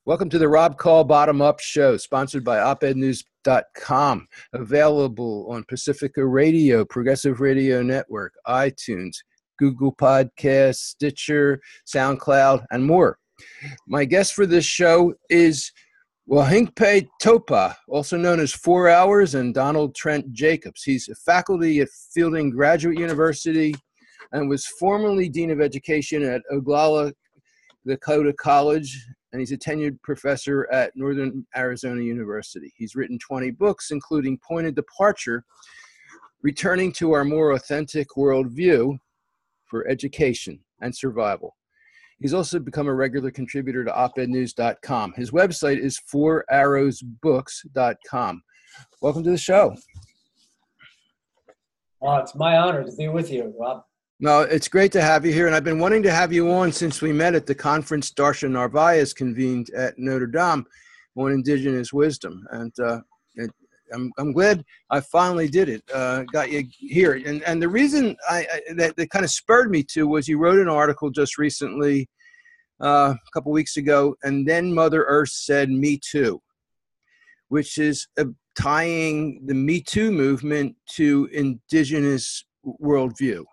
Welcome to the Rob Call Bottom Up Show, sponsored by opednews.com, available on Pacifica Radio, Progressive Radio Network, iTunes, Google Podcasts, Stitcher, SoundCloud, and more. My guest for this show is Wahinkpe Topa, also known as 4 Hours, and Donald Trent Jacobs. He's a faculty at Fielding Graduate University and was formerly Dean of Education at Oglala Lakota College, and he's a tenured professor at Northern Arizona University. He's written 20 books, including Pointed Departure, Returning to Our More Authentic Worldview for Education and Survival. He's also become a regular contributor to opednews.com. His website is 4arrowsbooks.com. Welcome to the show. It's my honor to be with you, Rob. No, it's great to have you here, and I've been wanting to have you on since we met at the conference Darshan Narvaez convened at Notre Dame on Indigenous wisdom, and I'm glad I finally did it. Got you here, and the reason that kind of spurred me to was you wrote an article just recently, a couple weeks ago, and then Mother Earth said "Me Too," which is tying the Me Too movement to Indigenous worldview.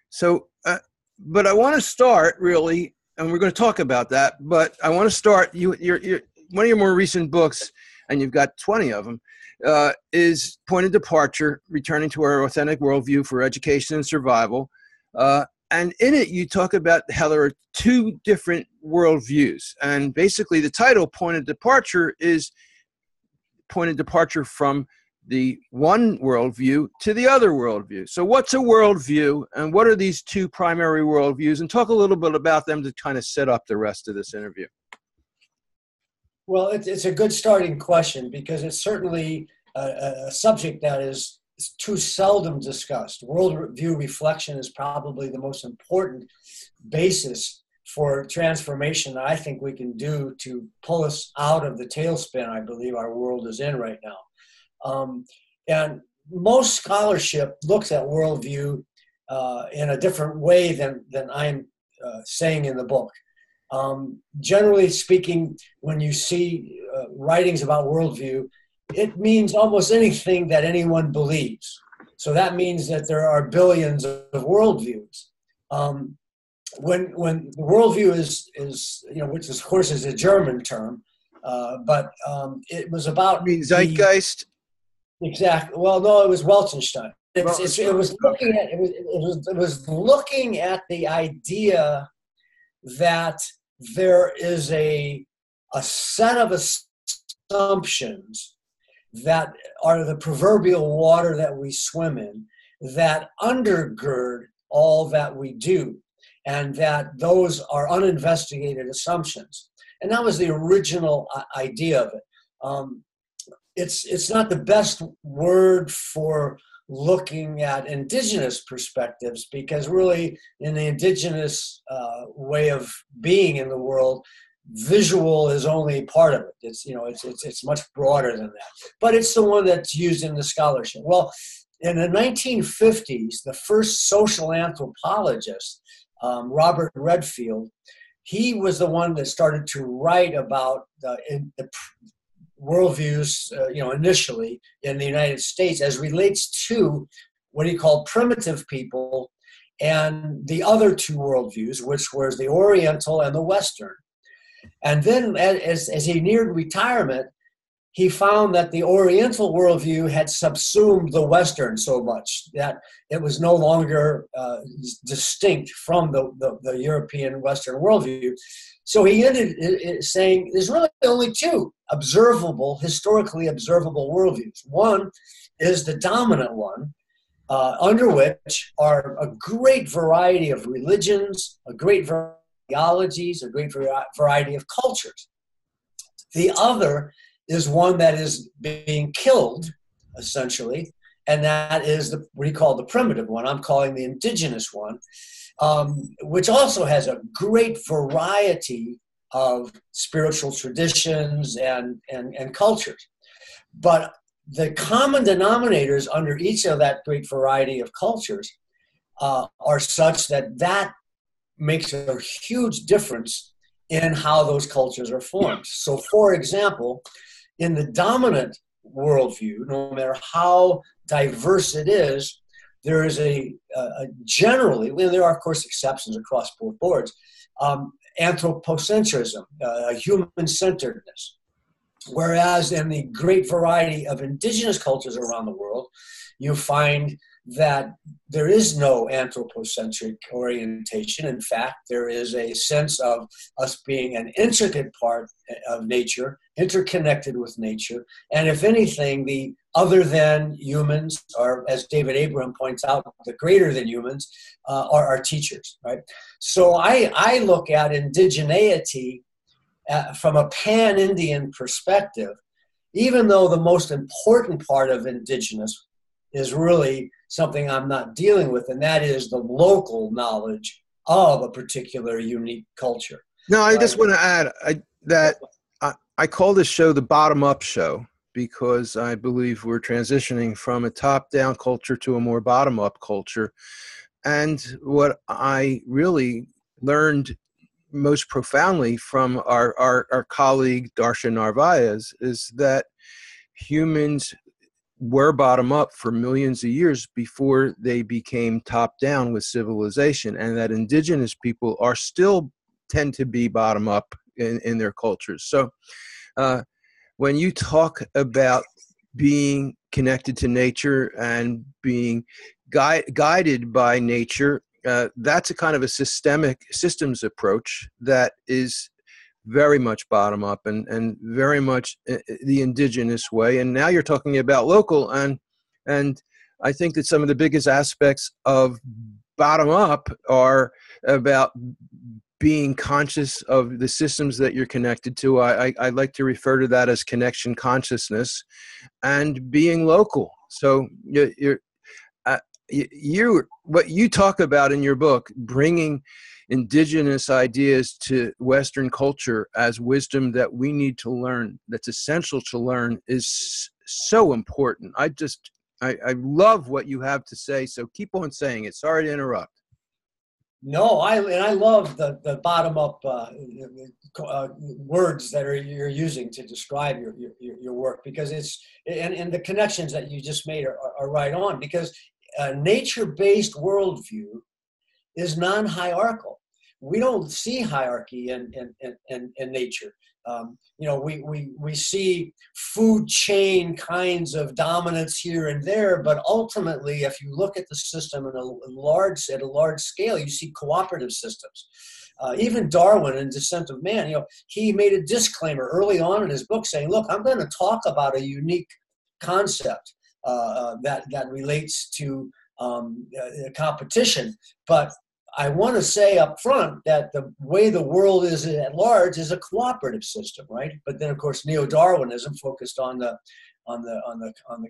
So, but I want to start really, and we're going to talk about that, but I want to start, you're one of your more recent books, and you've got 20 of them, is Pointed Departure, Returning to Our Authentic Worldview for Education and Survival. And in it, you talk about how there are two different worldviews. And basically the title, Pointed Departure, is Pointed Departure from the one worldview to the other worldview. So what's a worldview, and what are these two primary worldviews? And talk a little bit about them to kind of set up the rest of this interview. Well, it's a good starting question because it's certainly a subject that is too seldom discussed. Worldview reflection is probably the most important basis for transformation that I think we can do to pull us out of the tailspin I believe our world is in right now. And most scholarship looks at worldview in a different way than I'm saying in the book. Generally speaking, when you see writings about worldview, it means almost anything that anyone believes. So that means that there are billions of worldviews. When the worldview is which of course is a German term, but it was about zeitgeist. Exactly. Well, no, it was Weltanstein. It was looking at the idea that there is a set of assumptions that are the proverbial water that we swim in that undergird all that we do, and that those are uninvestigated assumptions. And that was the original idea of it. It's not the best word for looking at indigenous perspectives, because really in the indigenous way of being in the world, visual is only part of it. It's much broader than that. But it's the one that's used in the scholarship. Well, in the 1950s, the first social anthropologist, Robert Redfield, he was the one that started to write about the worldviews, initially in the United States as relates to what he called primitive people and the other two worldviews, which was the Oriental and the Western. And then as he neared retirement, he found that the Oriental worldview had subsumed the Western so much that it was no longer distinct from the European Western worldview. So he ended saying there's really only two historically observable worldviews. One is the dominant one, under which are a great variety of religions, a great variety of ideologies, a great variety of cultures. The other is one that is being killed, essentially, and that is what he called the primitive one. I'm calling the indigenous one, which also has a great variety of spiritual traditions and cultures. But the common denominators under each of that great variety of cultures are such that makes a huge difference in how those cultures are formed. So, for example, in the dominant worldview, no matter how diverse it is, there is a generally, well, there are of course exceptions across both boards, anthropocentrism, human-centeredness. Whereas in the great variety of indigenous cultures around the world, you find that there is no anthropocentric orientation. In fact, there is a sense of us being an intricate part of nature, interconnected with nature. And if anything, the other than humans, or as David Abraham points out, the greater than humans, are our teachers, right? So I look at indigeneity from a pan-Indian perspective, even though the most important part of indigenous is really something I'm not dealing with, and that is the local knowledge of a particular unique culture. No, I just want to add that I call this show the bottom-up show because I believe we're transitioning from a top-down culture to a more bottom-up culture. And what I really learned most profoundly from our colleague Darshan Narvaez is that humans were bottom up for millions of years before they became top down with civilization, and that indigenous people are still tend to be bottom up in their cultures. So when you talk about being connected to nature and being guided by nature, that's a kind of a systems approach that is very much bottom up and very much the indigenous way. And now you're talking about local, and I think that some of the biggest aspects of bottom up are about being conscious of the systems that you're connected to. I like to refer to that as connection consciousness and being local. So what you talk about in your book, bringing indigenous ideas to Western culture as wisdom that we need to learn, that's essential to learn, is so important. I love what you have to say, so keep on saying it. Sorry to interrupt. No, I love the bottom up words that you're using to describe your work, because it's and the connections that you just made are right on, because a nature-based worldview is non-hierarchical. We don't see hierarchy in nature. We see food chain kinds of dominance here and there, but ultimately, if you look at the system at a large scale, you see cooperative systems. Even Darwin in Descent of Man, he made a disclaimer early on in his book saying, "Look, I'm going to talk about a unique concept that relates to competition, but I want to say up front that the way the world is at large is a cooperative system, right?" But then, of course, neo-Darwinism focused on the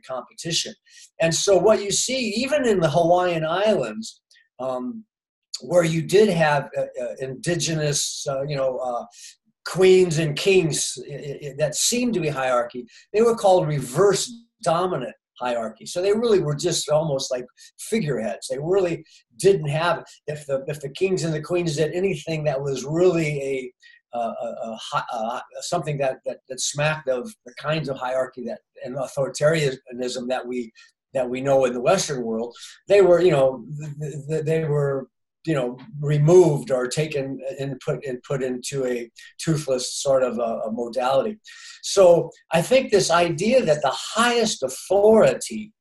competition. And so, what you see, even in the Hawaiian Islands, where you did have indigenous, queens and kings that seemed to be hierarchy, they were called reverse dominant hierarchy. So they really were just almost like figureheads. They really didn't have, if the kings and the queens did anything that was really something that smacked of the kinds of hierarchy that and authoritarianism that we know in the Western world, they were removed or taken and put into a toothless sort of a modality. So I think this idea that the highest authority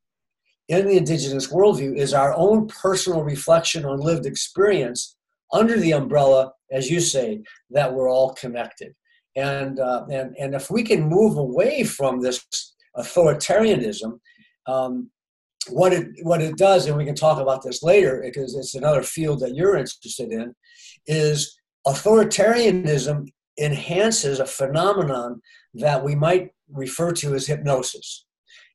in the indigenous worldview is our own personal reflection on lived experience under the umbrella, as you say, that we're all connected. And if we can move away from this authoritarianism, what it does, and we can talk about this later because it's another field that you're interested in, is authoritarianism enhances a phenomenon that we might refer to as hypnosis.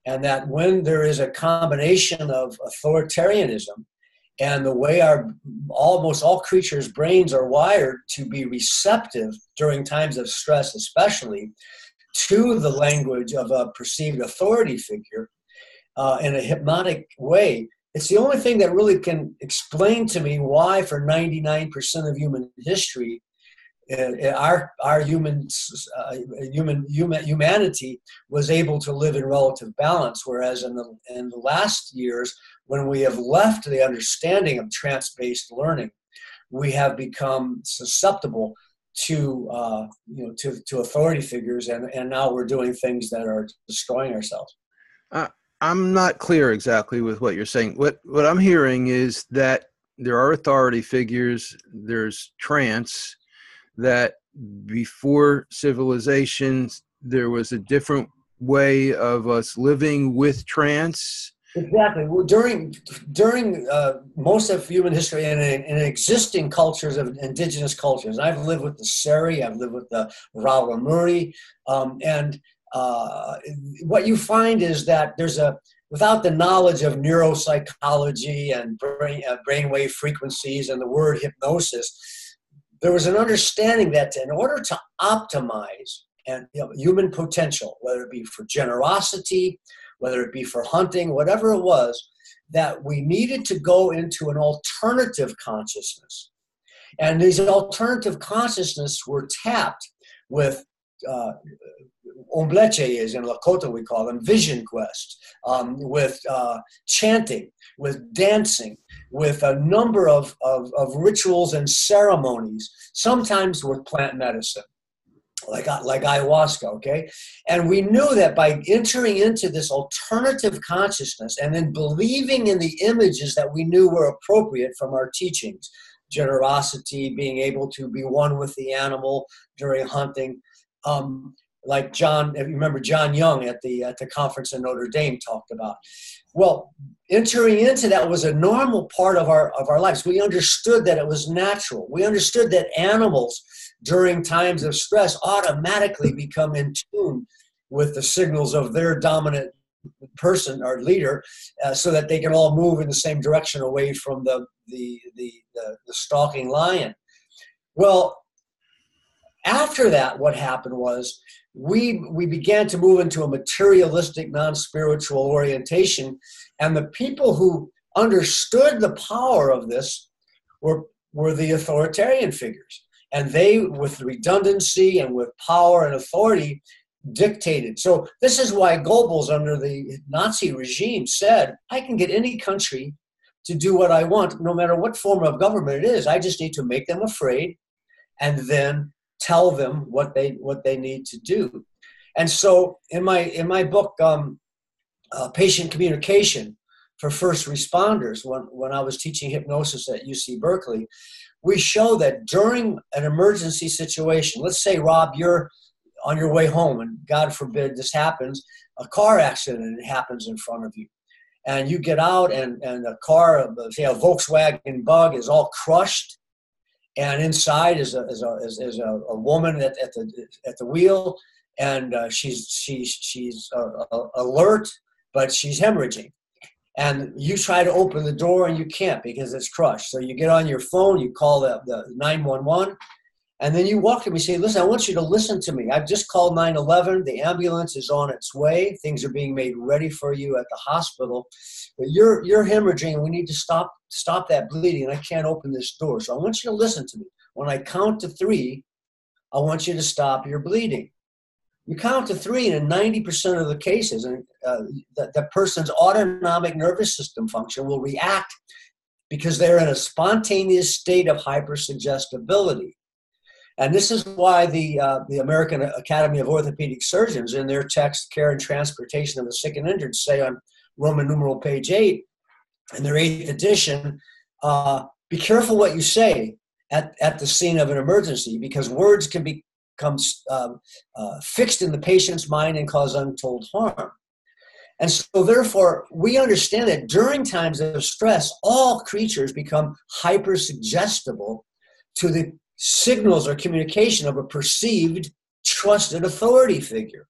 And that when there is a combination of authoritarianism and the way almost all creatures' brains are wired to be receptive during times of stress, especially to the language of a perceived authority figure, in a hypnotic way, it's the only thing that really can explain to me why for 99% of human history, our humanity was able to live in relative balance, whereas in the last years, when we have left the understanding of trance-based learning, we have become susceptible to to authority figures, and now we're doing things that are destroying ourselves. I'm not clear exactly with what you're saying. What I'm hearing is that there are authority figures, there's trance, that before civilization, there was a different way of us living with trance. Exactly. Well, during most of human history and in existing cultures of indigenous cultures, I've lived with the Seri, I've lived with the Raramuri, and what you find is that without the knowledge of neuropsychology and brainwave frequencies and the word hypnosis, there was an understanding that in order to optimize human potential, whether it be for generosity, whether it be for hunting, whatever it was, that we needed to go into an alternative consciousness. And these alternative consciousness were tapped with Ombleches in Lakota, we call them, vision quest, with chanting, with dancing, with a number of rituals and ceremonies, sometimes with plant medicine, like ayahuasca, okay? And we knew that by entering into this alternative consciousness and then believing in the images that we knew were appropriate from our teachings, generosity, being able to be one with the animal during hunting, like John, if you remember John Young at the conference in Notre Dame talked about. Well, entering into that was a normal part of our lives. We understood that it was natural. We understood that animals during times of stress automatically become in tune with the signals of their dominant person or leader, so that they can all move in the same direction away from the stalking lion. Well, after that, what happened was we began to move into a materialistic, non-spiritual orientation, and the people who understood the power of this were the authoritarian figures. And they, with redundancy and with power and authority, dictated. So this is why Goebbels, under the Nazi regime, said, I can get any country to do what I want, no matter what form of government it is. I just need to make them afraid and then tell them what they need to do. And so in my book, Patient Communication for First Responders, when I was teaching hypnosis at UC Berkeley, we show that during an emergency situation, let's say, Rob, you're on your way home and God forbid this happens, a car accident happens in front of you. And you get out and a car, say a Volkswagen Bug, is all crushed. And inside is a woman at the wheel, and she's alert, but she's hemorrhaging. And you try to open the door and you can't because it's crushed. So you get on your phone, you call the 911, and then you walk to me and say, listen, I want you to listen to me. I've just called 911. The ambulance is on its way. Things are being made ready for you at the hospital. But you're hemorrhaging, and we need to stop that bleeding, and I can't open this door. So I want you to listen to me. When I count to 3, I want you to stop your bleeding. You count to 3, and in 90% of the cases, and the person's autonomic nervous system function will react because they're in a spontaneous state of hypersuggestibility. And this is why the American Academy of Orthopedic Surgeons, in their text, Care and Transportation of the Sick and Injured, say on Roman numeral page 8, in their 8th edition, be careful what you say at the scene of an emergency, because words can become fixed in the patient's mind and cause untold harm. And so therefore, we understand that during times of stress, all creatures become hypersuggestible to the signals or communication of a perceived trusted authority figure.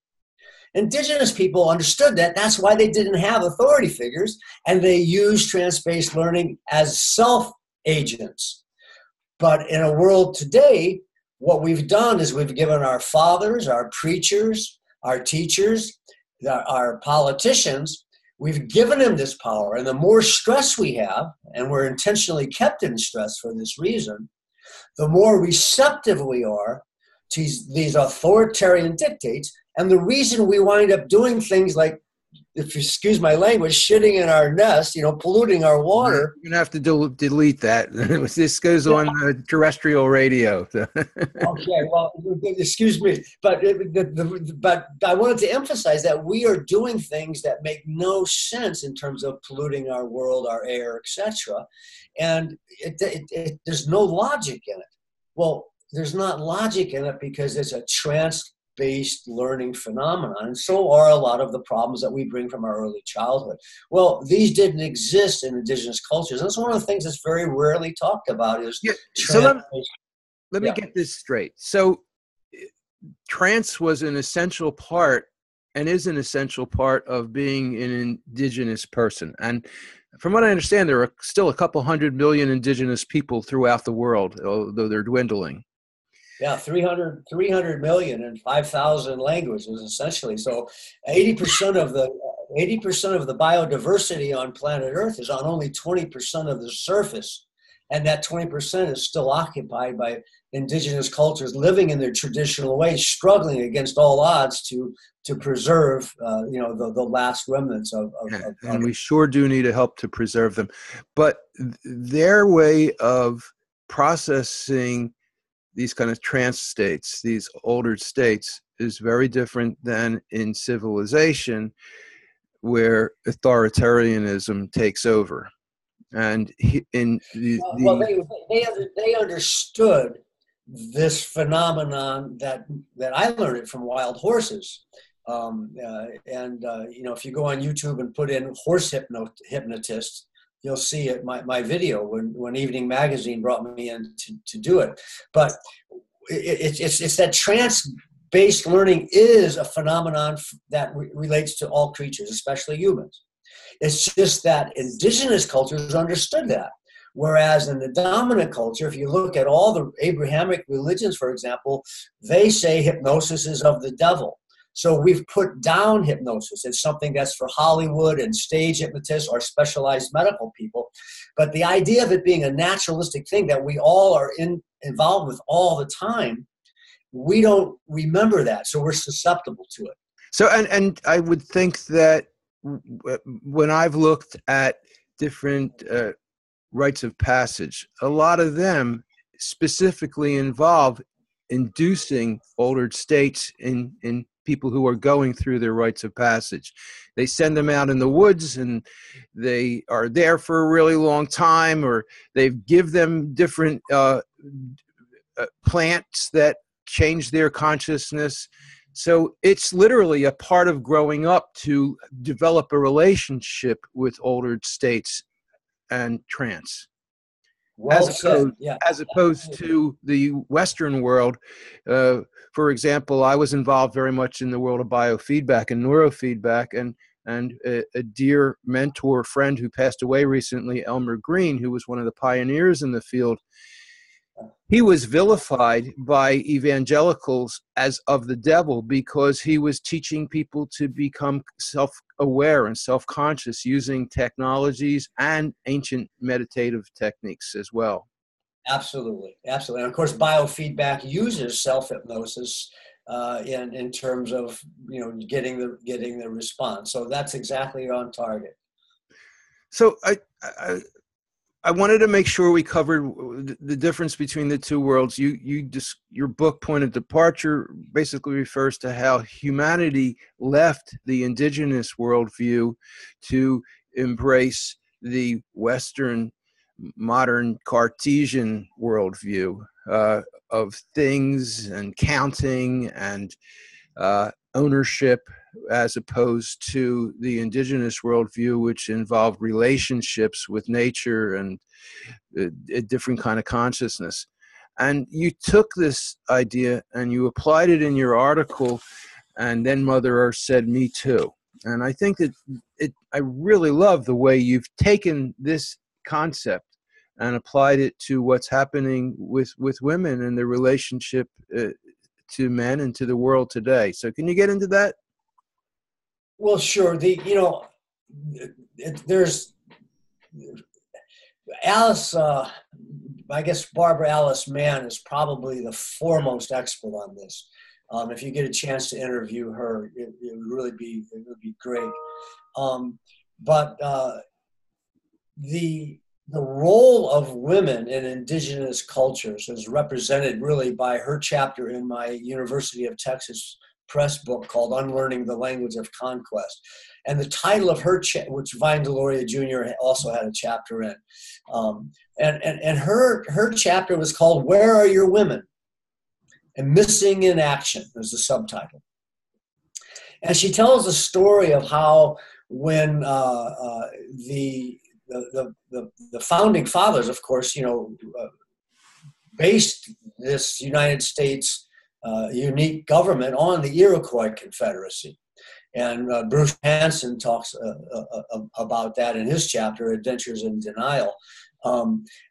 Indigenous people understood that. That's why they didn't have authority figures, and they used trance-based learning as self-agents. But in a world today, what we've done is we've given our fathers, our preachers, our teachers, our politicians, we've given them this power. And the more stress we have, and we're intentionally kept in stress for this reason, the more receptive we are to these authoritarian dictates. And the reason we wind up doing things like, if you excuse my language, shitting in our nest, polluting our water. You're going to have to delete that. This goes on terrestrial radio. Okay, well, excuse me, but I wanted to emphasize that we are doing things that make no sense in terms of polluting our world, our air, etc. And there's no logic in it. Well, there's not logic in it because it's a trance-based learning phenomenon, and so are a lot of the problems that we bring from our early childhood. Well, these didn't exist in indigenous cultures. And that's one of the things that's very rarely talked about is trance-based. Let me get this straight. So trance was an essential part and is an essential part of being an indigenous person. And from what I understand, there are still a couple 100 million indigenous people throughout the world, although they're dwindling. Yeah, 300 million in 5,000 languages, essentially. So 80% of the biodiversity on planet Earth is on only 20% of the surface. And that 20% is still occupied by indigenous cultures living in their traditional ways, struggling against all odds to preserve, the last remnants of. And we sure do need to help to preserve them. But their way of processing these kind of trance states, these older states, is very different than in civilization, where authoritarianism takes over. And they understood this phenomenon that I learned it from wild horses. If you go on YouTube and put in horse hypnotist, you'll see it. My video when Evening Magazine brought me in to do it. But it's that trance-based learning is a phenomenon that relates to all creatures, especially humans. It's just that indigenous cultures understood that. Whereas in the dominant culture, if you look at all the Abrahamic religions, for example, they say hypnosis is of the devil. So we've put down hypnosis. It's something that's for Hollywood and stage hypnotists or specialized medical people. But the idea of it being a naturalistic thing that we all are involved with all the time, we don't remember that. So we're susceptible to it. So, and I would think that when I've looked at different rites of passage, a lot of them specifically involve inducing altered states in people who are going through their rites of passage. They send them out in the woods and they are there for a really long time, or they give them different plants that change their consciousness. So it's literally a part of growing up to develop a relationship with altered states and trance. Well as opposed to the Western world. For example, I was involved very much in the world of biofeedback and neurofeedback, and a dear mentor friend who passed away recently, Elmer Green, who was one of the pioneers in the field, he was vilified by evangelicals as of the devil because he was teaching people to become self-aware and self-conscious using technologies and ancient meditative techniques as well. Absolutely. And of course, biofeedback uses self-hypnosis in terms of getting the response. So that's exactly on target. So I wanted to make sure we covered the difference between the two worlds. Your book, Point of Departure, basically refers to how humanity left the indigenous worldview to embrace the Western, modern Cartesian worldview of things and counting and ownership, as opposed to the indigenous worldview, which involved relationships with nature and a different kind of consciousness. And you took this idea and you applied it in your article, and then Mother Earth said, "Me too." And I think that I really love the way you've taken this concept and applied it to what's happening with women and their relationship to men and to the world today. So can you get into that? Well, sure. There's Alice I guess Barbara Alice Mann is probably the foremost expert on this. If you get a chance to interview her, it would be great. But the role of women in indigenous cultures is represented really by her chapter in my University of Texas Press book called Unlearning the Language of Conquest. And the title of her, which Vine Deloria Jr. also had a chapter in, and her chapter was called "Where Are Your Women?" and "Missing in Action" is the subtitle. And she tells the story of how when the founding fathers, of course, based this United States unique government on the Iroquois Confederacy. And Bruce Hansen talks about that in his chapter, Adventures in Denial,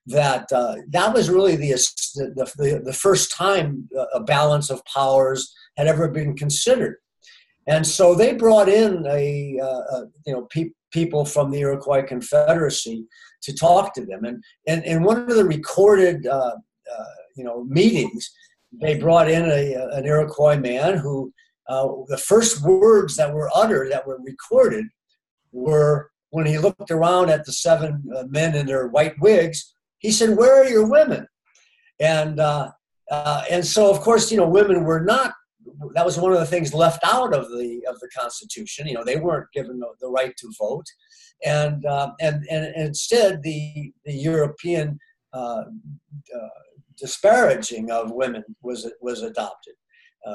that was really the first time a balance of powers had ever been considered. And so they brought in people from the Iroquois Confederacy to talk to them. And one of the recorded meetings, they brought in an Iroquois man who the first words that were uttered, that were recorded, were when he looked around at the seven men in their white wigs, he said, "Where are your women?" And so, of course, women were not. That was one of the things left out of the Constitution. They weren't given the right to vote, and instead the European disparaging of women was adopted,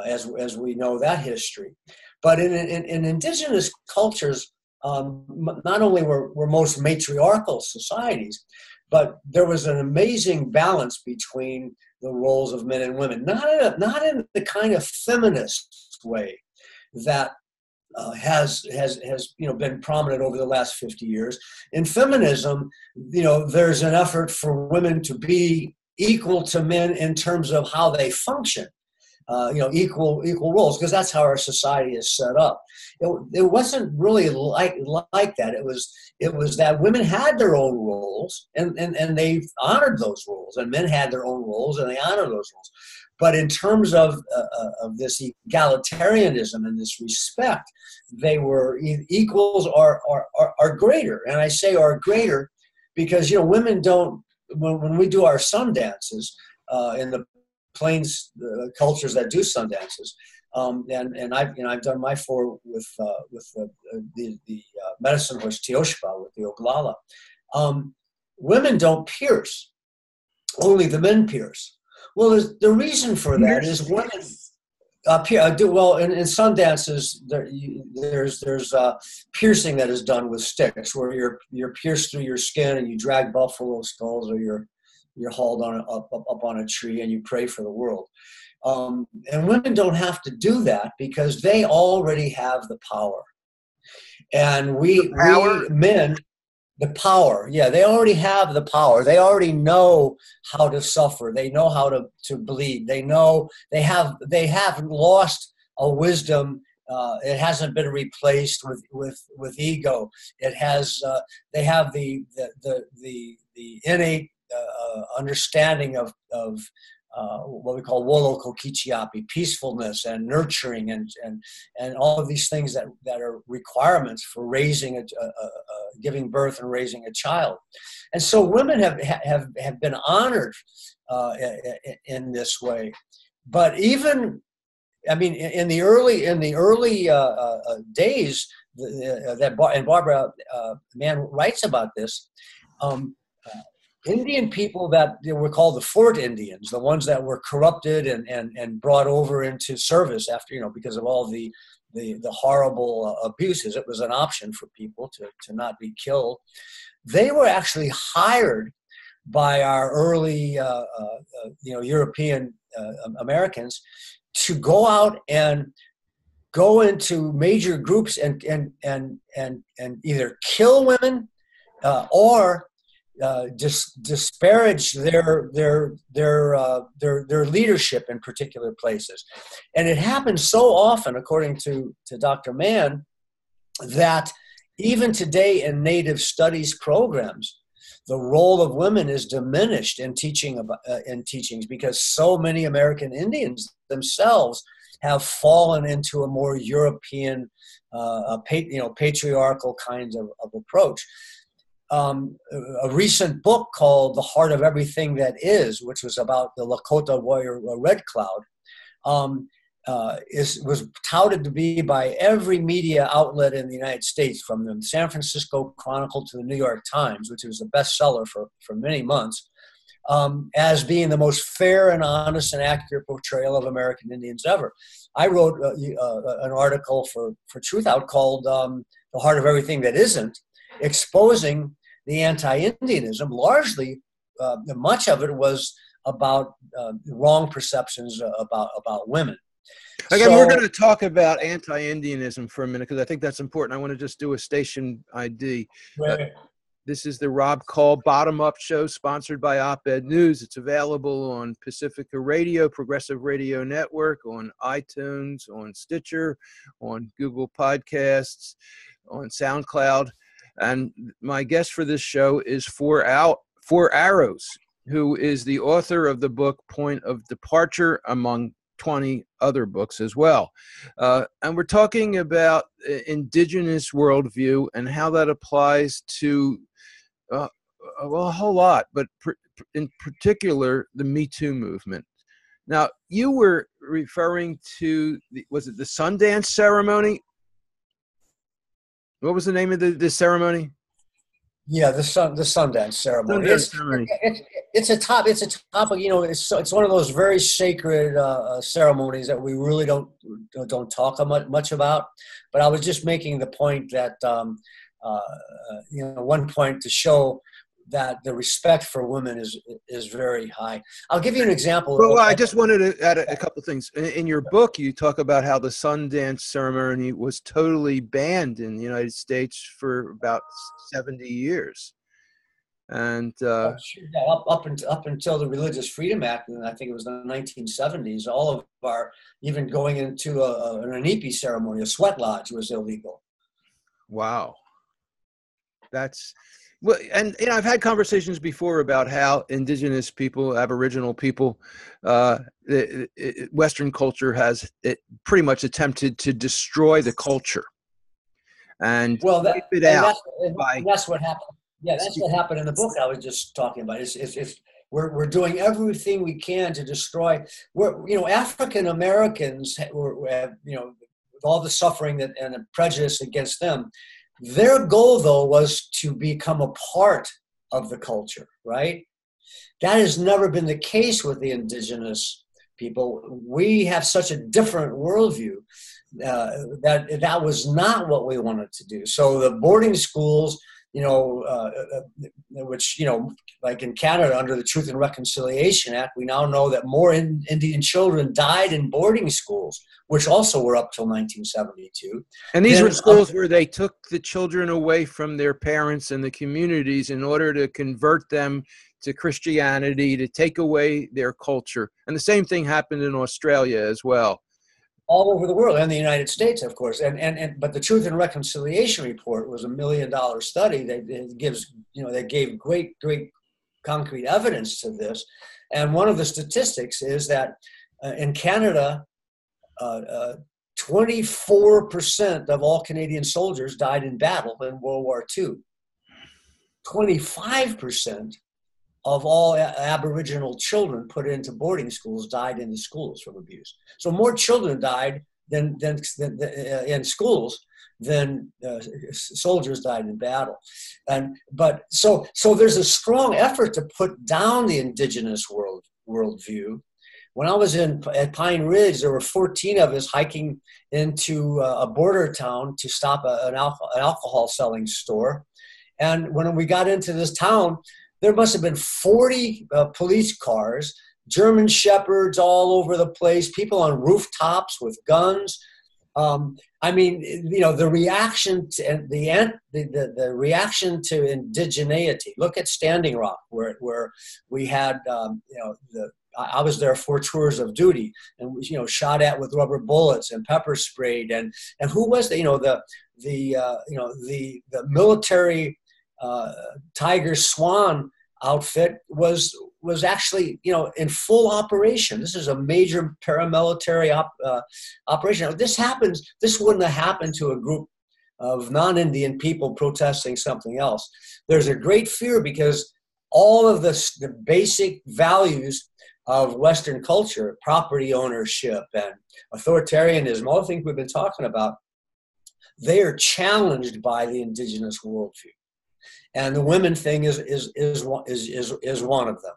as we know that history. But in indigenous cultures, not only were most matriarchal societies, but there was an amazing balance between the roles of men and women, not in the kind of feminist way that has been prominent over the last 50 years. In feminism, there's an effort for women to be equal to men in terms of how they function. Equal roles, because that's how our society is set up. It wasn't really like that. It was that women had their own roles and they honored those roles, and men had their own roles and they honored those roles. But in terms of this egalitarianism and this respect, they were equals are greater. And I say are greater because women don't. When we do our sun dances in the plains cultures that do sun dances, and I've done my four with the medicine horse Teoshpa, with the Oglala. Women don't pierce; only the men pierce. Well, the reason for that is women do well in sun dances. There's piercing that is done with sticks, where you're pierced through your skin and you drag buffalo skulls, or you're hauled up on a tree and you pray for the world. And women don't have to do that because they already have the power. And we men, the power, they already have the power. They already know how to suffer. They know how to bleed. They know they haven't lost a wisdom. It hasn't been replaced with ego. It has. They have the innate understanding of what we call wolo kokichiapi, peacefulness and nurturing, and all of these things that are requirements for raising giving birth and raising a child. And so women have been honored in this way. But even, in the early days, and Barbara Mann writes about this. Indian people that were called the Fort Indians, the ones that were corrupted and brought over into service after, because of all the horrible abuses. It was an option for people to not be killed. They were actually hired by our early, European Americans to go out and go into major groups and either kill women or disparage their leadership in particular places. And it happens so often, according to Dr. Mann, that even today in Native studies programs, the role of women is diminished in teachings because so many American Indians themselves have fallen into a more European, patriarchal kind of approach. A recent book called "The Heart of Everything That Is," which was about the Lakota warrior Red Cloud, was touted to be by every media outlet in the United States, from the San Francisco Chronicle to the New York Times, which was a bestseller for many months, as being the most fair and honest and accurate portrayal of American Indians ever. I wrote an article for Truth Out called "The Heart of Everything That Isn't," exposing the anti-Indianism. Largely, much of it was about wrong perceptions about women. Again, we're going to talk about anti-Indianism for a minute because I think that's important. I want to just do a station ID. This is the Rob Call Bottom Up Show, sponsored by Op-Ed News. It's available on Pacifica Radio, Progressive Radio Network, on iTunes, on Stitcher, on Google Podcasts, on SoundCloud. And my guest for this show is Four Arrows, who is the author of the book Point of Departure, among 20 other books as well. And we're talking about indigenous worldview and how that applies to a whole lot, but in particular, the Me Too movement. Now, you were referring to, was it the Sundance ceremony? What was the name of the ceremony? Yeah, the Sundance ceremony. It's a topic. It's one of those very sacred ceremonies that we really don't talk much about. But I was just making the point that one point to show that the respect for women is very high. I'll give you an example. Well, I just wanted to add a couple of things. In your book, you talk about how the Sundance ceremony was totally banned in the United States for about 70 years. And up until the Religious Freedom Act, and I think it was the 1970s, all of our, even going into an anipi ceremony, a sweat lodge, was illegal. Wow. That's... Well, and I've had conversations before about how indigenous people, Aboriginal people, Western culture has pretty much attempted to destroy the culture and wipe it out. That's what happened. Yeah, that's what happened in the book I was just talking about. We're doing everything we can to destroy. African Americans, with all the suffering and the prejudice against them. Their goal, though, was to become a part of the culture, right? That has never been the case with the indigenous people. We have such a different worldview that was not what we wanted to do. So the boarding schools, which, like in Canada, under the Truth and Reconciliation Act, we now know that more Indian children died in boarding schools, which also were up till 1972. And these were schools where they took the children away from their parents and the communities in order to convert them to Christianity, to take away their culture. And the same thing happened in Australia as well. All over the world, and the United States, of course. But the Truth and Reconciliation Report was $1 million study that gave great concrete evidence to this. And one of the statistics is that in Canada, 24% of all Canadian soldiers died in battle in World War II. 25% of all Aboriginal children put into boarding schools died in the schools from abuse. So more children died than in schools than soldiers died in battle. So there's a strong effort to put down the indigenous worldview. When I was at Pine Ridge, there were 14 of us hiking into a border town to stop an alcohol selling store. And when we got into this town, there must have been 40 police cars, German shepherds all over the place, people on rooftops with guns. The reaction to the reaction to indigeneity. Look at Standing Rock, where we had I was there 4 tours of duty, and shot at with rubber bullets and pepper sprayed, and who was the military tiger swan outfit was actually, in full operation. This is a major paramilitary operation. Now, this wouldn't have happened to a group of non-Indian people protesting something else. There's a great fear because all of the basic values of Western culture, property ownership and authoritarianism, all the things we've been talking about, they are challenged by the indigenous worldview. And the women thing is one of them.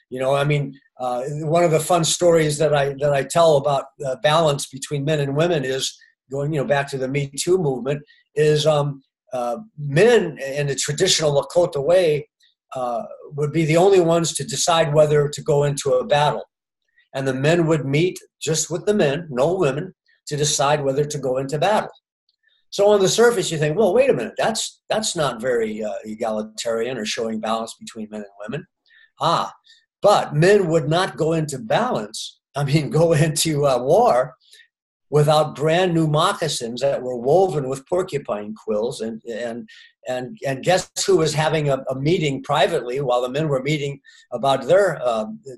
One of the fun stories that I tell about balance between men and women is going, back to the Me Too movement, is men in the traditional Lakota way would be the only ones to decide whether to go into a battle. And the men would meet just with the men, no women, to decide whether to go into battle. So on the surface, you think, well, wait a minute, that's not very egalitarian or showing balance between men and women. But men would not go into go into war without brand new moccasins that were woven with porcupine quills. And guess who was having a meeting privately while the men were meeting about their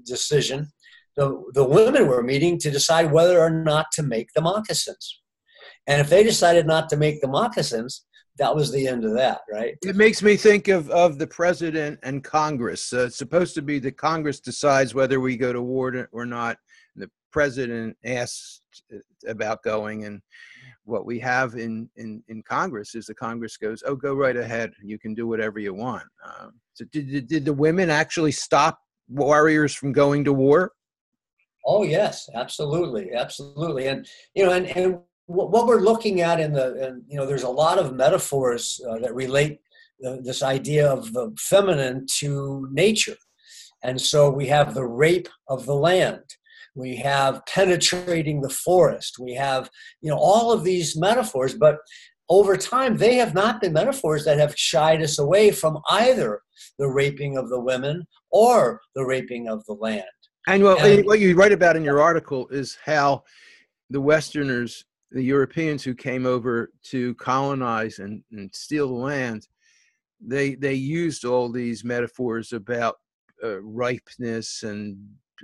decision? The women were meeting to decide whether or not to make the moccasins. And if they decided not to make the moccasins, that was the end of that, right? It makes me think of the president and Congress. It's supposed to be that Congress decides whether we go to war or not. The president asks about going, and what we have in Congress is the Congress goes, oh, go right ahead. You can do whatever you want. So did the women actually stop warriors from going to war? Oh, yes, absolutely. Absolutely. And what we're looking at there's a lot of metaphors that relate this idea of the feminine to nature. And so we have the rape of the land. We have penetrating the forest. We have, all of these metaphors, but over time, they have not been metaphors that have shied us away from either the raping of the women or the raping of the land. And what you write about in your article is how the Westerners, the Europeans who came over to colonize and steal the land, they used all these metaphors about ripeness and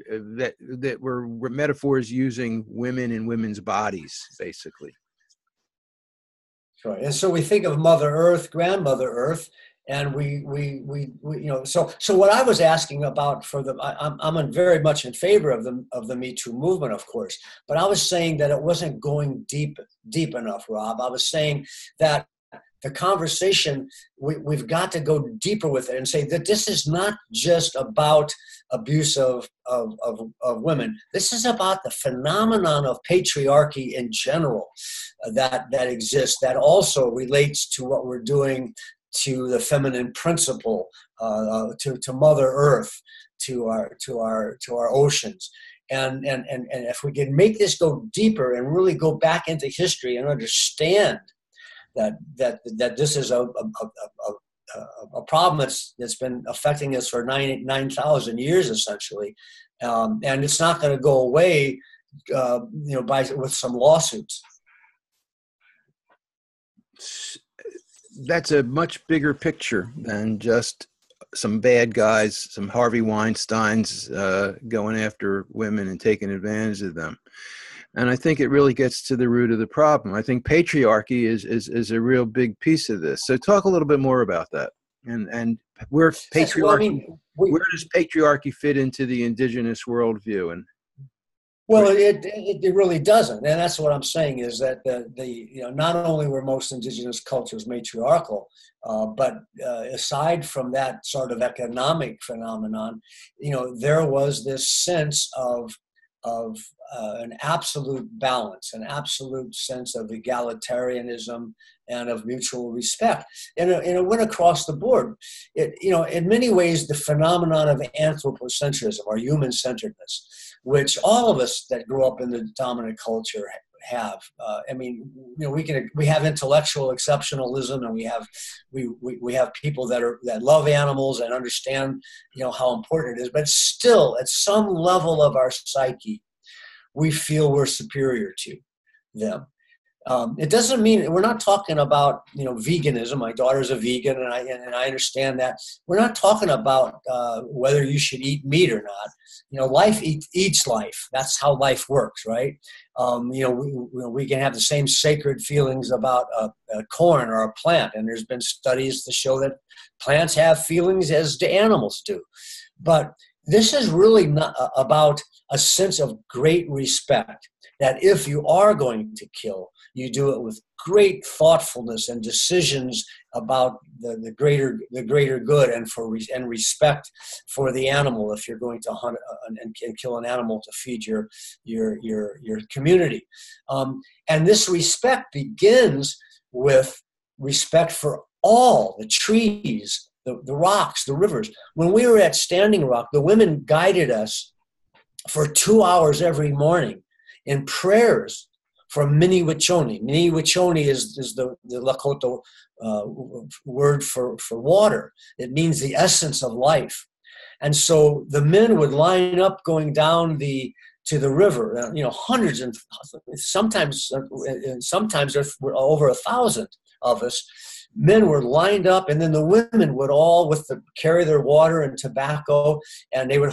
that were metaphors using women and women's bodies, basically. Right. And so we think of Mother Earth, Grandmother Earth, and we so what I was asking about I'm very much in favor of the Me Too movement, of course, but I was saying that it wasn't going deep enough, Rob. I was saying that the conversation, we've got to go deeper with it and say that this is not just about abuse of women. This is about the phenomenon of patriarchy in general that exists, that also relates to what we're doing to the feminine principle, to Mother Earth, to our oceans. And if we can make this go deeper and really go back into history and understand that this is a problem that's been affecting us for 9,000 years essentially, and it's not going to go away, with some lawsuits. That's a much bigger picture than just some bad guys, some Harvey Weinsteins going after women and taking advantage of them. And I think it really gets to the root of the problem. I think patriarchy is a real big piece of this. So talk a little bit more about that. And where patriarchy, where does patriarchy fit into the indigenous worldview? And well, it really doesn't, and that's what I'm saying is that not only were most indigenous cultures matriarchal, but aside from that sort of economic phenomenon, there was this sense of an absolute balance, an absolute sense of egalitarianism and of mutual respect, and it went across the board. In many ways, the phenomenon of anthropocentrism or human-centeredness, which all of us that grew up in the dominant culture have. We have intellectual exceptionalism, and we have people that love animals and understand how important it is, but still at some level of our psyche we feel we're superior to them. It doesn't mean we're not talking about veganism. My daughter's a vegan, and I understand that. We're not talking about whether you should eat meat or not. Life eats life. That's how life works, right? We can have the same sacred feelings about a corn or a plant, and there's been studies to show that plants have feelings as do animals do. But this is really not about a sense of great respect, that if you are going to kill, you do it with great thoughtfulness and decisions about the greater good, and respect for the animal if you're going to hunt and kill an animal to feed your community. And this respect begins with respect for all the trees, the rocks, the rivers. When we were at Standing Rock, the women guided us for 2 hours every morning in prayers from Miniwachoni. Miniwachoni is the Lakota word for water. It means the essence of life. And so the men would line up going down to the river, hundreds, and sometimes there were over 1,000 of us. Men were lined up, and then the women would all carry their water and tobacco, and they would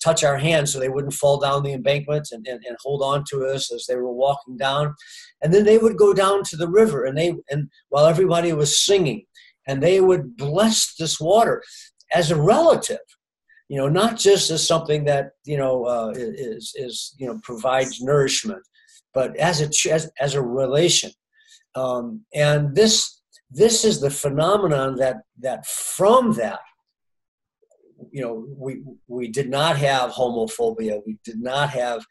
touch our hands so they wouldn't fall down the embankment, and hold on to us as they were walking down. And then they would go down to the river, and while everybody was singing, and they would bless this water as a relative, not just as something that provides nourishment, but as a relation. And this is the phenomenon that from that, we did not have homophobia. We did not have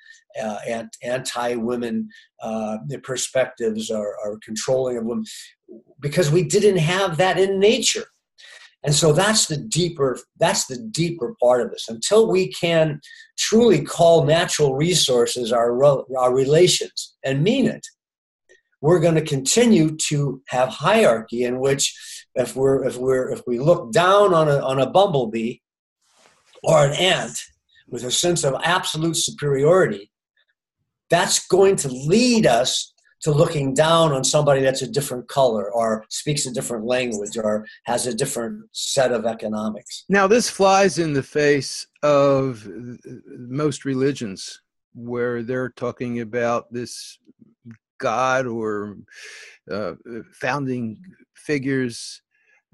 anti-women perspectives or controlling of women, because we didn't have that in nature. And so that's the deeper part of this. Until we can truly call natural resources our relations and mean it, we're going to continue to have hierarchy in which if we look down on a bumblebee or an ant with a sense of absolute superiority, that's going to lead us to looking down on somebody that's a different color or speaks a different language or has a different set of economics. Now, this flies in the face of most religions, where they're talking about this God or founding figures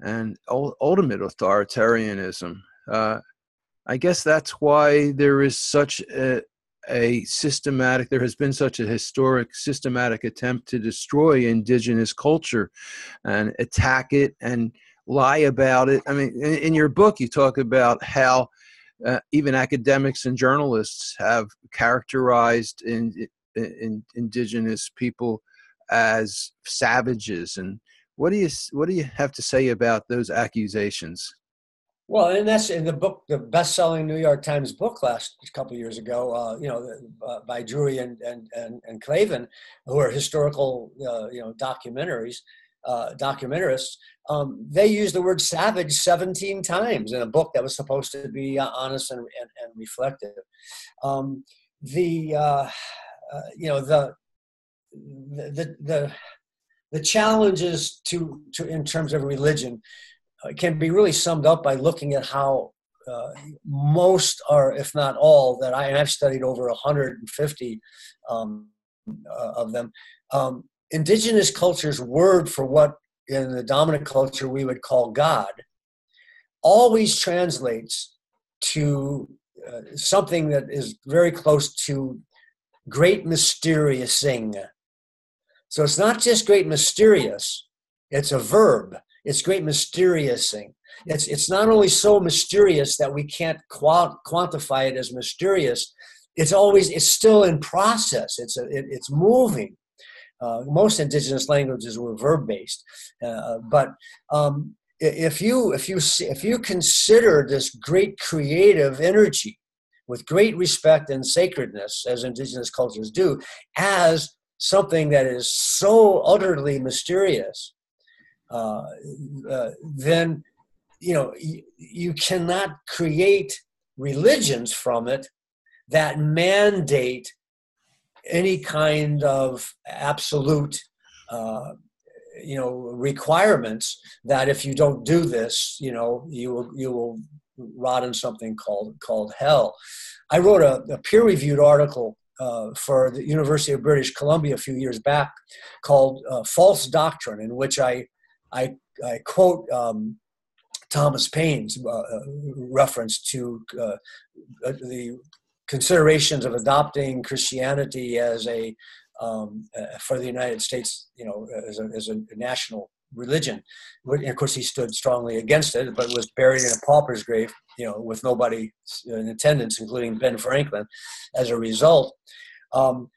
and ultimate authoritarianism. I guess that's why there is such there has been such a historic systematic attempt to destroy indigenous culture and attack it and lie about it. I mean, in your book, you talk about how even academics and journalists have characterized indigenous people as savages. And what do you have to say about those accusations? Well, and that's in the book, the best-selling New York Times book a couple of years ago, by Drury and Clavin, who are historical, documentarists. They use the word savage 17 times in a book that was supposed to be honest and reflective. The challenges to in terms of religion can be really summed up by looking at how most, or if not all, that I've studied over 150 of them. Indigenous culture's word for what in the dominant culture we would call God always translates to something that is very close to great mysteriousing. So it's not just great mysterious, it's a verb. It's great mysteriousing. It's not only so mysterious that we can't quantify it as mysterious. It's still in process. It's moving. Most indigenous languages were verb based, but if you consider this great creative energy with great respect and sacredness, as indigenous cultures do, as something that is so utterly mysterious, then you cannot create religions from it that mandate any kind of absolute requirements that if you don't do this, you will rot in something called hell. I wrote a peer-reviewed article for the University of British Columbia a few years back called "False Doctrine," in which I quote Thomas Paine's reference to the considerations of adopting Christianity as for the United States, as a national religion. And of course, he stood strongly against it, but was buried in a pauper's grave, with nobody in attendance, including Ben Franklin, as a result. The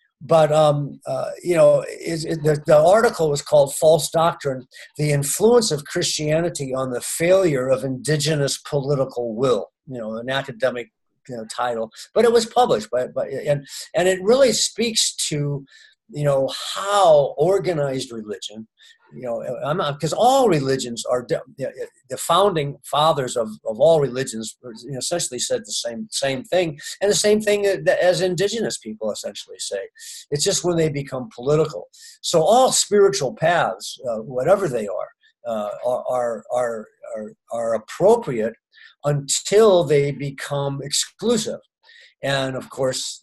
article was called "False Doctrine: The Influence of Christianity on the Failure of Indigenous Political Will." An academic title, but it was published and it really speaks to how organized religion, because all religions are the founding fathers of all religions essentially said the same thing, and the same thing as indigenous people essentially say. It's just when they become political. So all spiritual paths, whatever they are appropriate until they become exclusive. And of course,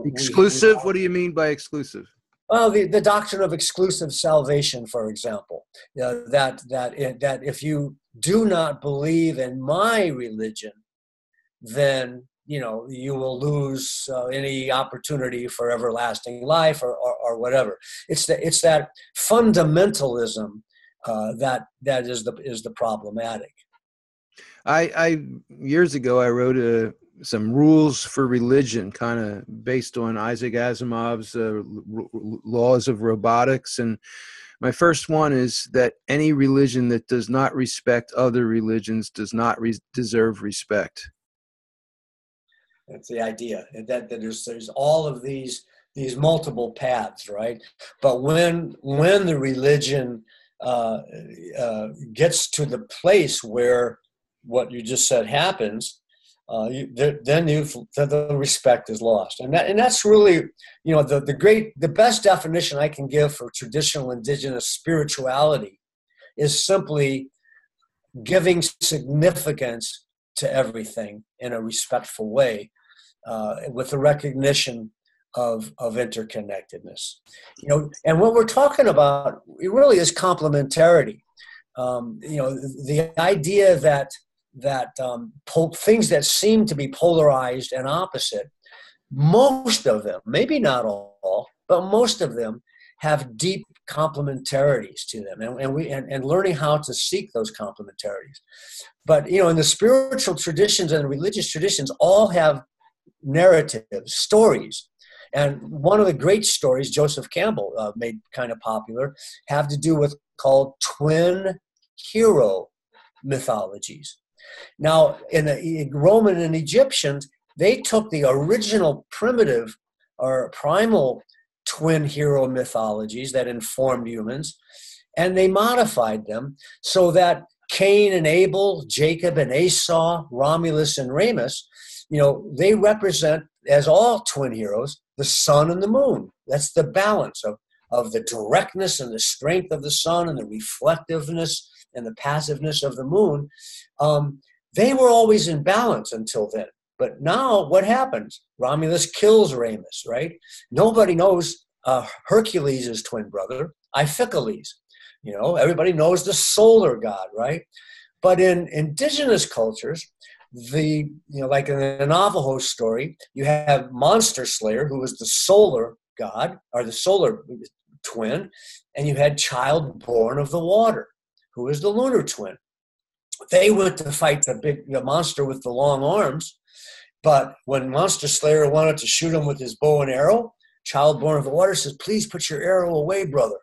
exclusive. What do you mean by exclusive? Well, the doctrine of exclusive salvation, for example, that if you do not believe in my religion, then you will lose any opportunity for everlasting life or whatever. It's that fundamentalism that is the problematic. I years ago I wrote some rules for religion, kind of based on Isaac Asimov's laws of robotics, and my first one is that any religion that does not respect other religions does not deserve respect. That's the idea, that there's all of these multiple paths, right? But when the religion gets to the place where what you just said happens, then the respect is lost, and that's really the best definition I can give for traditional indigenous spirituality is simply giving significance to everything in a respectful way, with the recognition of interconnectedness. And what we're talking about, it really is complementarity. The idea that things that seem to be polarized and opposite, most of them, maybe not all, but most of them have deep complementarities to them, and learning how to seek those complementarities. But in the spiritual traditions and the religious traditions, all have narratives, stories. And one of the great stories Joseph Campbell made kind of popular have to do with called twin hero mythologies. Now, in the Roman and Egyptians, they took the original primitive or primal twin hero mythologies that informed humans, and they modified them so that Cain and Abel, Jacob and Esau, Romulus and Remus, they represent, as all twin heroes, the sun and the moon. That's the balance of the directness and the strength of the sun and the reflectiveness and the passiveness of the moon. They were always in balance until then. But now what happens? Romulus kills Remus, right? Nobody knows Hercules' twin brother, Iphicles. Everybody knows the solar god, right? But in indigenous cultures, like in the Navajo story, you have Monster Slayer, who was the solar god, or the solar twin, and you had Child Born of the Water, who is the lunar twin. They went to fight the monster with the long arms, but when Monster Slayer wanted to shoot him with his bow and arrow, Child Born of the Water says, "Please put your arrow away, brother."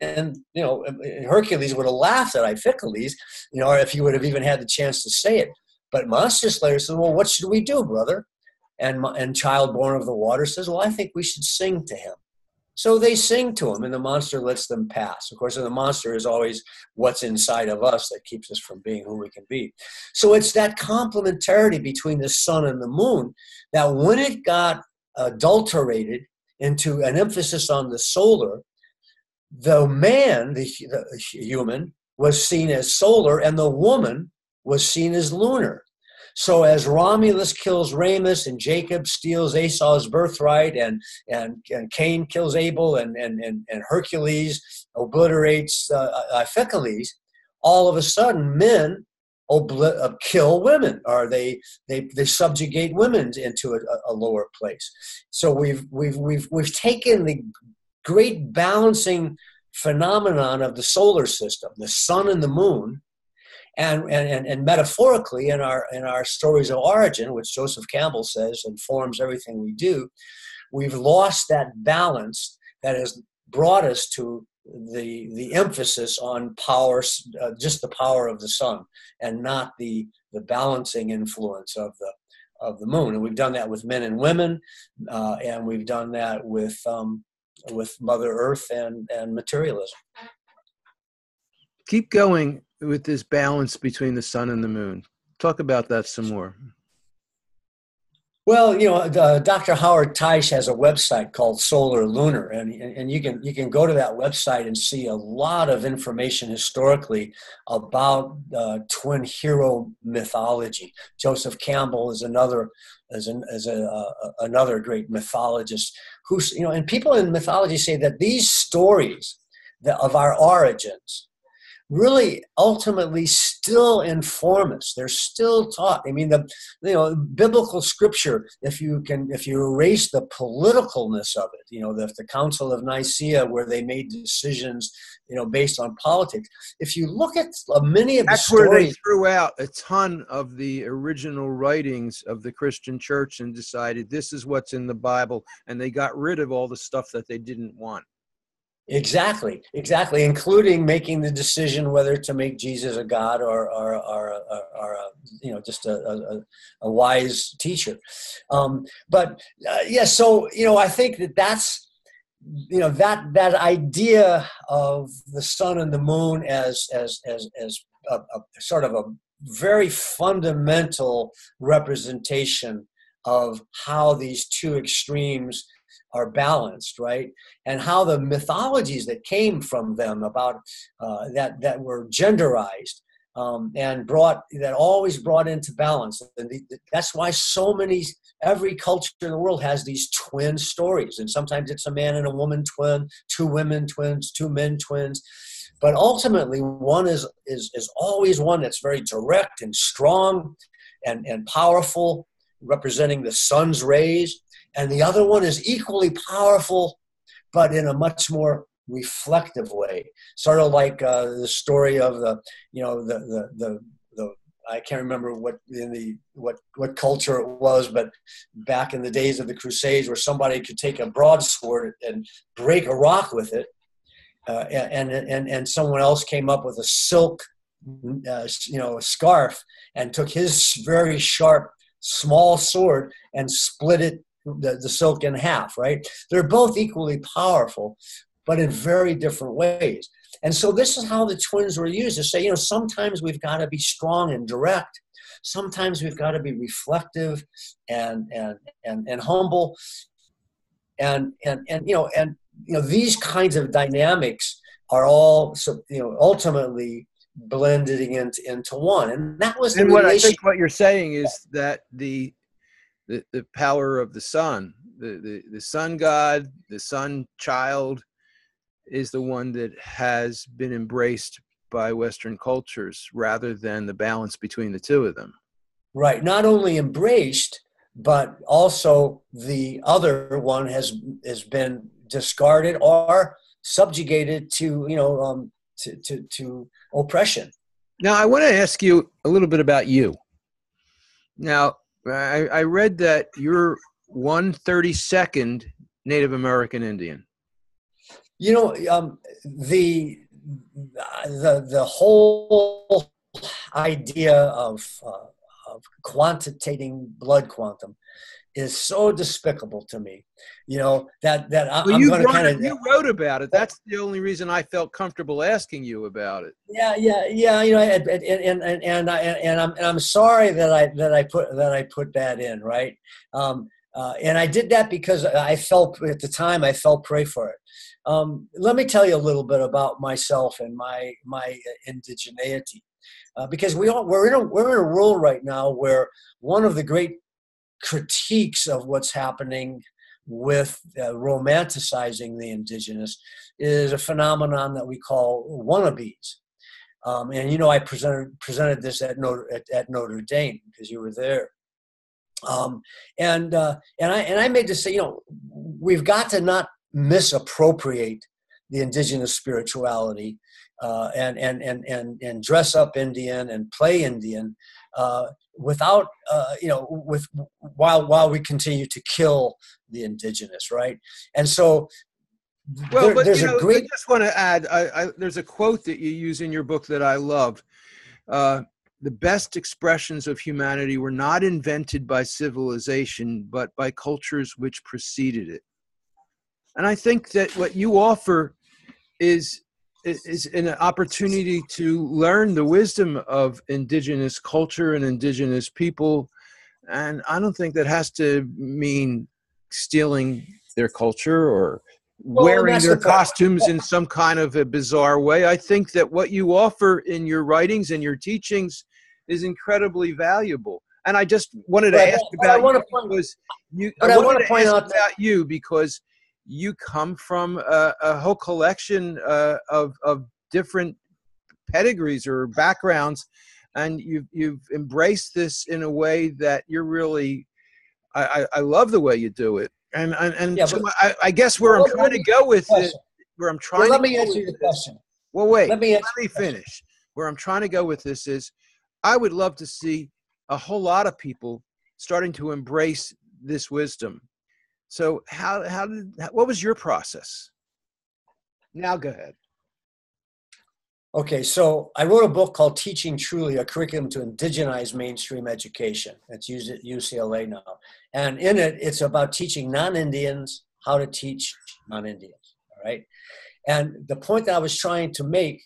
And Hercules would have laughed at Iphicles, or if he would have even had the chance to say it. But Monster Slayer says, "Well, what should we do, brother?" And Child Born of the Water says, "Well, I think we should sing to him." So they sing to him, and the monster lets them pass. Of course, the monster is always what's inside of us that keeps us from being who we can be. So it's that complementarity between the sun and the moon that when it got adulterated into an emphasis on the solar, the man, the human, was seen as solar, and the woman was seen as lunar. So as Romulus kills Remus, and Jacob steals Esau's birthright, and Cain kills Abel, and Hercules obliterates Iphicles, all of a sudden men kill women, or they subjugate women into a lower place. So we've taken the great balancing phenomenon of the solar system, the sun and the moon, and metaphorically in our stories of origin, which Joseph Campbell says informs everything we do, we've lost that balance that has brought us to the emphasis on power, just the power of the sun, and not the balancing influence of the moon. And we've done that with men and women, and we've done that with Mother Earth and materialism. Keep going with this balance between the sun and the moon. Talk about that some more. Well, Dr. Howard Teich has a website called Solar Lunar, and you can go to that website and see a lot of information historically about twin hero mythology. Joseph Campbell is another great mythologist who's, and people in mythology say that these stories of our origins really ultimately still inform us. They're still taught. I mean, the biblical scripture, if you erase the politicalness of it, the Council of Nicaea, where they made decisions, based on politics. If you look at many of the stories, where they threw out a ton of the original writings of the Christian church and decided this is what's in the Bible, and they got rid of all the stuff that they didn't want. Exactly, including making the decision whether to make Jesus a god or just a wise teacher. So I think that's that idea of the sun and the moon as a sort of a very fundamental representation of how these two extremes are balanced, right? And how the mythologies that came from them about that were genderized and always brought into balance. And that's why every culture in the world has these twin stories. And sometimes it's a man and a woman twin, two women twins, two men twins. But ultimately, one is always one that's very direct and strong and powerful, representing the sun's rays. And the other one is equally powerful, but in a much more reflective way. Sort of like the story of the I can't remember what culture it was, but back in the days of the Crusades, where somebody could take a broadsword and break a rock with it, and someone else came up with a silk, scarf, and took his very sharp, small sword and split it. The silk in half, right? They're both equally powerful, but in very different ways. And so this is how the twins were used to say, sometimes we've got to be strong and direct. Sometimes we've got to be reflective and humble. And these kinds of dynamics are all ultimately blended into one. And that was the relation. I think what you're saying is that the power of the sun, the sun god, the sun child, is the one that has been embraced by Western cultures rather than the balance between the two of them. Right. Not only embraced, but also the other one has been discarded or subjugated to oppression. Now, I want to ask you a little bit about you. Now, I read that you're 132nd Native American Indian. The whole idea of quantitating blood quantum is so despicable to me. I'm going to kind of. You wrote about it. That's the only reason I felt comfortable asking you about it. Yeah. And I'm sorry that I put that in, right. And I did that because I felt at the time I felt prey for it. Let me tell you a little bit about myself and my indigeneity, because we're in a world right now where one of the great critiques of what's happening with romanticizing the indigenous is a phenomenon that we call wannabes. And you know, I presented this at Notre Dame because you were there. And I made this say, you know, we've got to not misappropriate the indigenous spirituality and dress up Indian and play Indian without you know, while we continue to kill the indigenous, right? And so Well, but there's you a know, I great just want to add, there's a quote that you use in your book that I love. The best expressions of humanity were not invented by civilization, but by cultures which preceded it. And I think that what you offer is an opportunity to learn the wisdom of indigenous culture and indigenous people. And I don't think that has to mean stealing their culture or well, and wearing that's their the point. costumes in some kind of a bizarre way. I think that what you offer in your writings and your teachings is incredibly valuable. And I just wanted to But, ask but I about want you to point. because you. I But I wanted want to to point ask out that. about you because you come from a whole collection of different pedigrees or backgrounds, and you've embraced this in a way that you're really. I love the way you do it, and Yeah, so but I guess where I'm trying let to me go with it, question. where I'm Yeah, trying to let me go answer with your this. question. Well, wait, Let me let answer me your question. finish. Where I'm trying to go with this is, I would love to see a whole lot of people starting to embrace this wisdom. So what was your process? Now go ahead. Okay, so I wrote a book called Teaching Truly, a curriculum to indigenize mainstream education. It's used at UCLA now. And in it, it's about teaching non-Indians how to teach non-Indians, all right? And the point that I was trying to make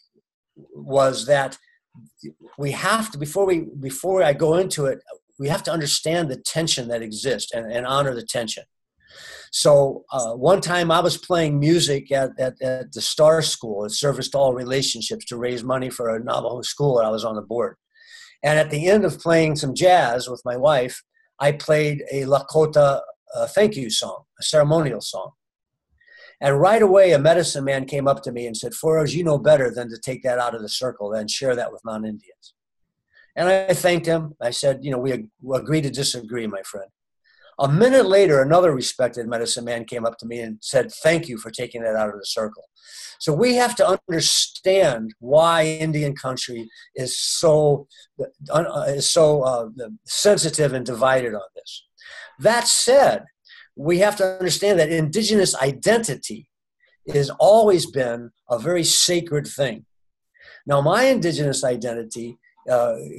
was that we have to, before I go into it, we have to understand the tension that exists and honor the tension. So one time I was playing music at the Star School, at Service to All Relationships, to raise money for a Navajo school, and I was on the board. And at the end of playing some jazz with my wife, I played a Lakota thank you song, a ceremonial song. And right away, a medicine man came up to me and said, "Foros, you know better than to take that out of the circle and share that with non-Indians." And I thanked him. I said, "You know, we agree to disagree, my friend." A minute later, another respected medicine man came up to me and said, "Thank you for taking that out of the circle." So we have to understand why Indian country is so sensitive and divided on this. That said, we have to understand that indigenous identity has always been a very sacred thing. Now, my indigenous identity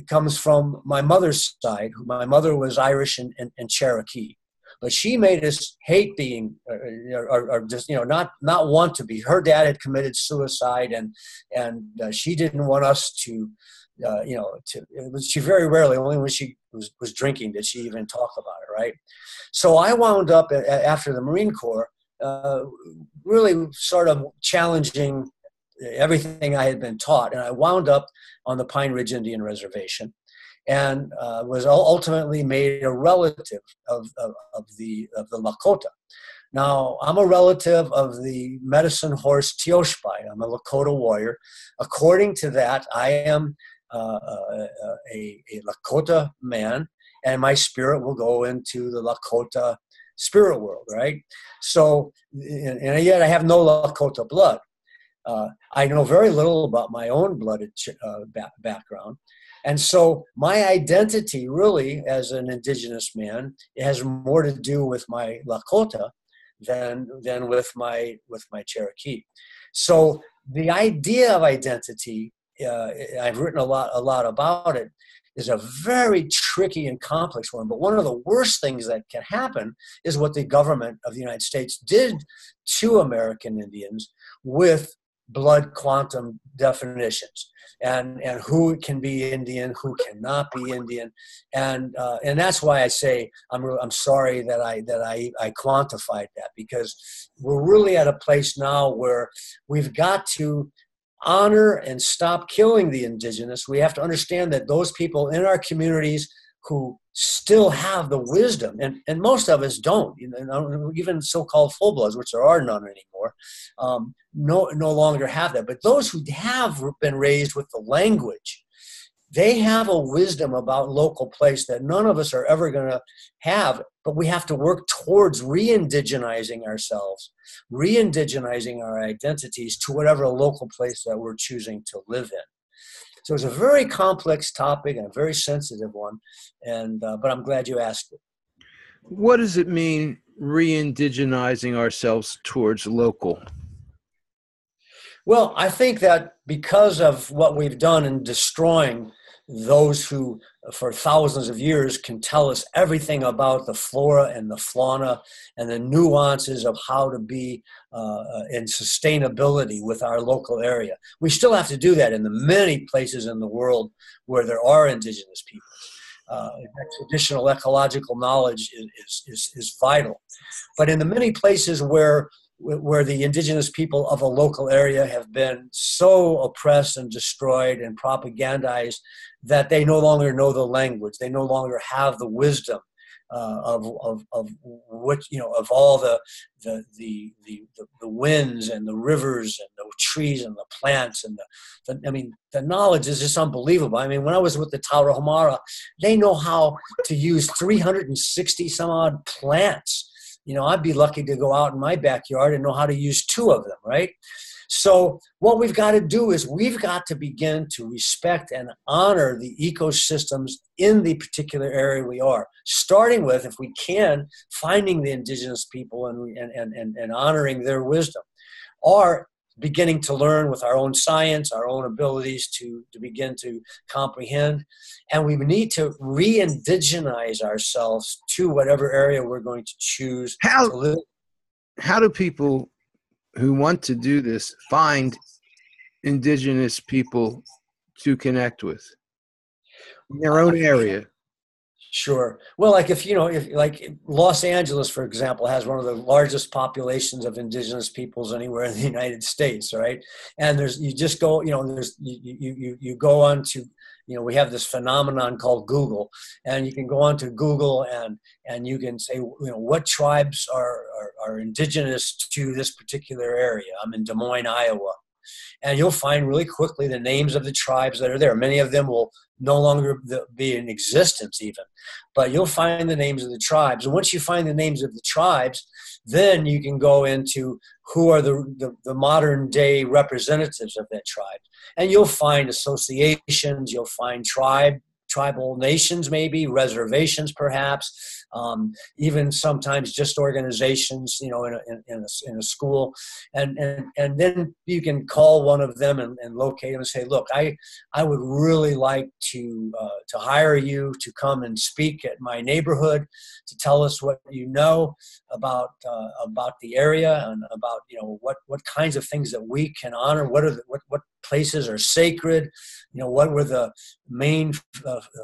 comes from my mother's side. My mother was Irish and Cherokee, but she made us hate being, or just, you know, not want to be. Her dad had committed suicide, and she didn't want us to, you know, she very rarely, only when she was drinking, did she even talk about it, right? So I wound up after the Marine Corps, really sort of challenging everything I had been taught, and I wound up on the Pine Ridge Indian Reservation, and was ultimately made a relative of the Lakota. Now, I'm a relative of the medicine horse Teoshpai. I'm a Lakota warrior. According to that, I am a Lakota man, and my spirit will go into the Lakota spirit world, right? So, and yet I have no Lakota blood. I know very little about my own blooded background. And so my identity really as an indigenous man, it has more to do with my Lakota than with my Cherokee. So the idea of identity, I've written a lot about it, is a very tricky and complex one. But one of the worst things that can happen is what the government of the United States did to American Indians with blood quantum definitions, and who can be Indian, who cannot be Indian, and that's why I say I'm sorry that I quantified that, because we're really at a place now where we've got to honor and stop killing the indigenous. We have to understand that those people in our communities who still have the wisdom, and most of us don't, even so-called full-bloods, which there are none anymore, no longer have that. But those who have been raised with the language, they have a wisdom about local place that none of us are ever going to have, but we have to work towards re-indigenizing ourselves, re-indigenizing our identities to whatever local place that we're choosing to live in. So it's a very complex topic and a very sensitive one, and but I'm glad you asked it. What does it mean, re-indigenizing ourselves towards local? Well, I think that because of what we've done in destroying those who, for thousands of years, can tell us everything about the flora and the fauna and the nuances of how to be in sustainability with our local area. We still have to do that in the many places in the world where there are indigenous peoples. Traditional ecological knowledge is vital. But in the many places where the indigenous people of a local area have been so oppressed and destroyed and propagandized that they no longer know the language, they no longer have the wisdom of what, of all the winds and the rivers and the trees and the plants and the knowledge is just unbelievable. I mean, when I was with the Tarahumara, they know how to use 360 some odd plants. I'd be lucky to go out in my backyard and know how to use 2 of them, right? So what we've got to do is we've got to begin to respect and honor the ecosystems in the particular area we are, starting with, if we can, finding the indigenous people and honoring their wisdom, or beginning to learn with our own science, our own abilities to begin to comprehend. And we need to re-indigenize ourselves to whatever area we're going to choose to live. How do people who want to do this find indigenous people to connect with in their own area? Sure. Well, like if like Los Angeles, for example, has one of the largest populations of indigenous peoples anywhere in the United States, right? And you go on to, we have this phenomenon called Google, and you can go on to Google and you can say, what tribes are indigenous to this particular area. I'm in Des Moines, Iowa. And you'll find really quickly the names of the tribes that are there. Many of them will no longer be in existence even, but you'll find the names of the tribes. And once you find the names of the tribes, then you can go into who are the modern day representatives of that tribe. And you'll find associations, you'll find tribal nations, maybe reservations, perhaps, even sometimes just organizations, in a school, and then you can call one of them and locate them and say, look, I would really like to hire you to come and speak at my neighborhood to tell us what you know about the area and about what kinds of things that we can honor, what places are sacred, what were the main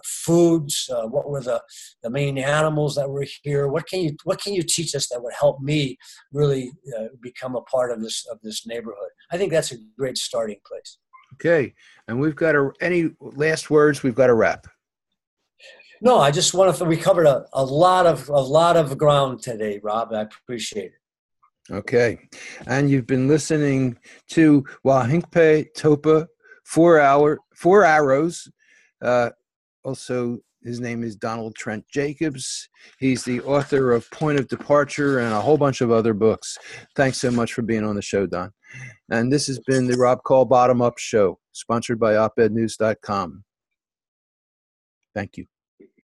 foods, what were the main animals that were here, what can you teach us that would help me really become a part of this neighborhood. I think that's a great starting place. Okay, and we've got any last words? We've got to wrap. No, I just want to. We covered a lot of ground today, Rob. I appreciate it. Okay, and you've been listening to Wahinkpe Topa 4 Arrows. Also, his name is Donald Trent Jacobs. He's the author of Point of Departure and a whole bunch of other books. Thanks so much for being on the show, Don. And this has been the Rob Call Bottom Up Show, sponsored by opednews.com. Thank you.